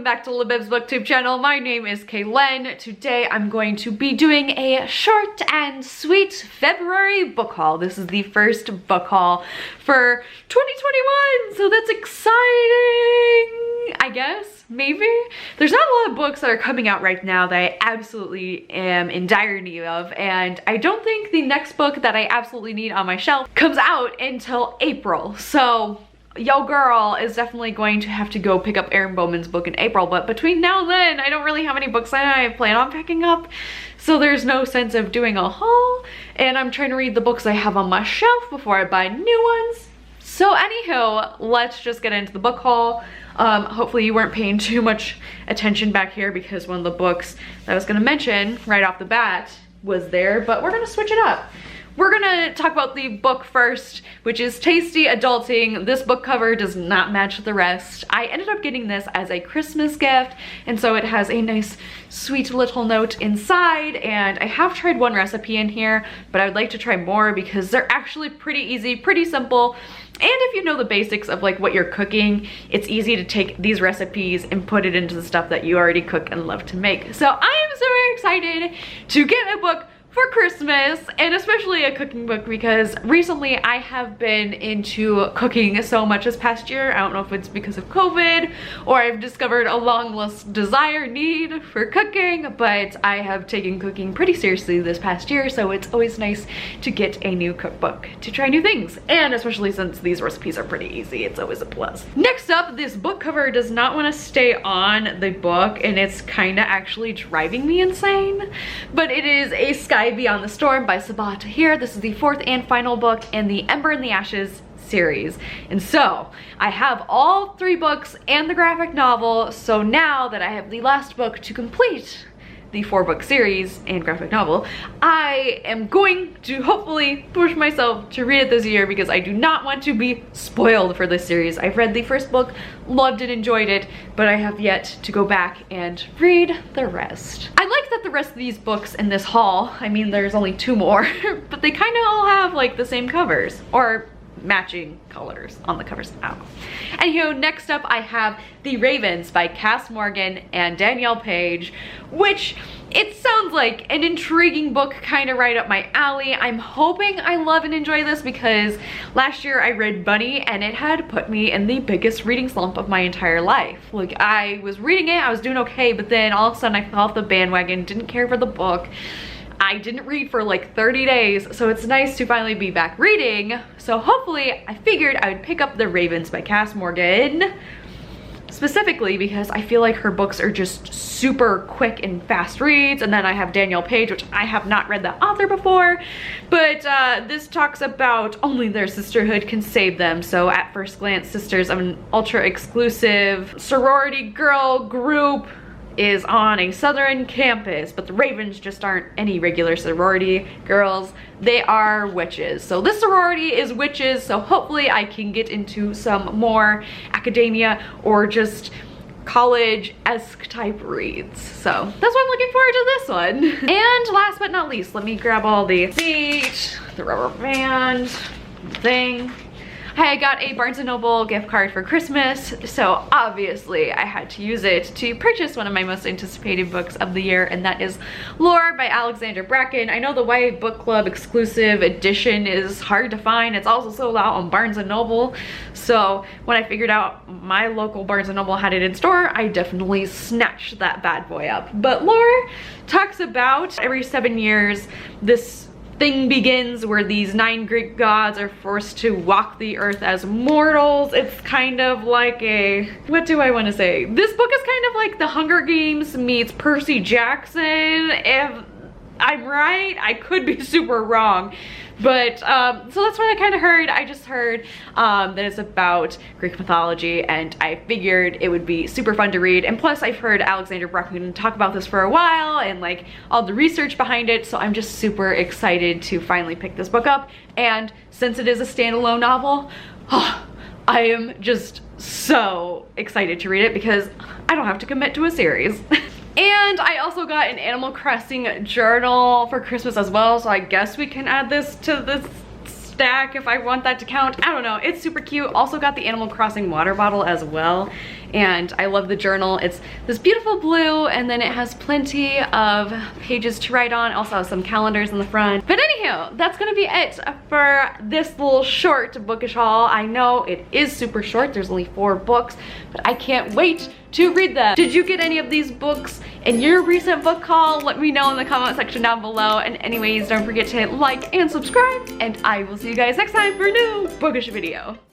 welcome back to Libib's booktube channel. My name is Kaylin. Today I'm going to be doing a short and sweet February book haul. This is the first book haul for 2021, so that's exciting, I guess, maybe. There's not a lot of books that are coming out right now that I absolutely am in dire need of, and I don't think the next book that I absolutely need on my shelf comes out until April, so yo girl is definitely going to have to go pick up Erin Bowman's book in April, but between now and then I don't really have any books that I plan on picking up, so there's no sense of doing a haul, and I'm trying to read the books I have on my shelf before I buy new ones. So anywho, let's just get into the book haul. Hopefully you weren't paying too much attention back here because one of the books that I was gonna mention right off the bat was there, but we're gonna switch it up. We're gonna talk about the book first, which is Tasty Adulting. This book cover does not match the rest. I ended up getting this as a Christmas gift, and so it has a nice sweet little note inside, and I have tried one recipe in here, but I would like to try more because they're actually pretty easy, pretty simple. And if you know the basics of like what you're cooking, it's easy to take these recipes and put it into the stuff that you already cook and love to make. So I am so excited to get a book for Christmas, and especially a cooking book, because recently I have been into cooking so much this past year. I don't know if it's because of COVID or I've discovered a long lost desire need for cooking, but I have taken cooking pretty seriously this past year, so it's always nice to get a new cookbook to try new things, and especially since these recipes are pretty easy, it's always a plus. Next up, this book cover does not want to stay on the book, and it's kind of actually driving me insane, but it is a Sky Beyond the Storm by Sabaa Tahir. This is the fourth and final book in the Ember and the Ashes series. And so I have all three books and the graphic novel, so now that I have the last book to complete the 4-book series and graphic novel, I am going to hopefully push myself to read it this year because I do not want to be spoiled for this series. I've read the first book, loved it, enjoyed it, but I have yet to go back and read the rest. I like that the rest of these books in this haul, I mean there's only 2 more, but they kind of all have like the same covers, or matching colors on the covers. Anywho, next up I have The Ravens by Cass Morgan and Danielle Page, which it sounds like an intriguing book, kind of right up my alley. I'm hoping I love and enjoy this because last year I read Bunny and it had put me in the biggest reading slump of my entire life. Like, I was reading it, I was doing okay, but then all of a sudden I fell off the bandwagon, didn't care for the book. I didn't read for like 30 days, so it's nice to finally be back reading. So hopefully, I figured I would pick up The Ravens by Cass Morgan, specifically because I feel like her books are just super quick and fast reads. And then I have Danielle Page, which I have not read the author before, but this talks about only their sisterhood can save them. So at first glance, sisters of an ultra exclusive sorority girl group is on a southern campus, but the Ravens just aren't any regular sorority girls, they are witches. So this sorority is witches, so hopefully I can get into some more academia or just college-esque type reads. So that's why I'm looking forward to this one. And last but not least, let me grab all the seat, the rubber band thing. I got a Barnes & Noble gift card for Christmas, so obviously I had to use it to purchase one of my most anticipated books of the year, and that is Lore by Alexandra Bracken. I know the YA Book Club exclusive edition is hard to find. It's also sold out on Barnes & Noble, so when I figured out my local Barnes & Noble had it in store, I definitely snatched that bad boy up. But Lore talks about every 7 years this thing begins where these 9 Greek gods are forced to walk the earth as mortals. It's kind of like a, what do I want to say? This book is kind of like the Hunger Games meets Percy Jackson. If I'm right, I could be super wrong. But, so that's what I kind of heard. I just heard that it's about Greek mythology, and I figured it would be super fun to read. And plus, I've heard Alexandra Bracken talk about this for a while, and like all the research behind it, so I'm just super excited to finally pick this book up. And since it is a standalone novel, I am just so excited to read it because I don't have to commit to a series. And I also got an Animal Crossing journal for Christmas as well, so I guess we can add this to this stack if I want that to count. I don't know, it's super cute. Also got the Animal Crossing water bottle as well, and I love the journal. It's this beautiful blue, and then it has plenty of pages to write on. Also has some calendars in the front. But anywho, that's gonna be it for this little short bookish haul. I know it is super short, there's only 4 books, but I can't wait to read them. Did you get any of these books in your recent book haul? Let me know in the comment section down below. And anyways, don't forget to hit like and subscribe, and I will see you guys next time for a new bookish video.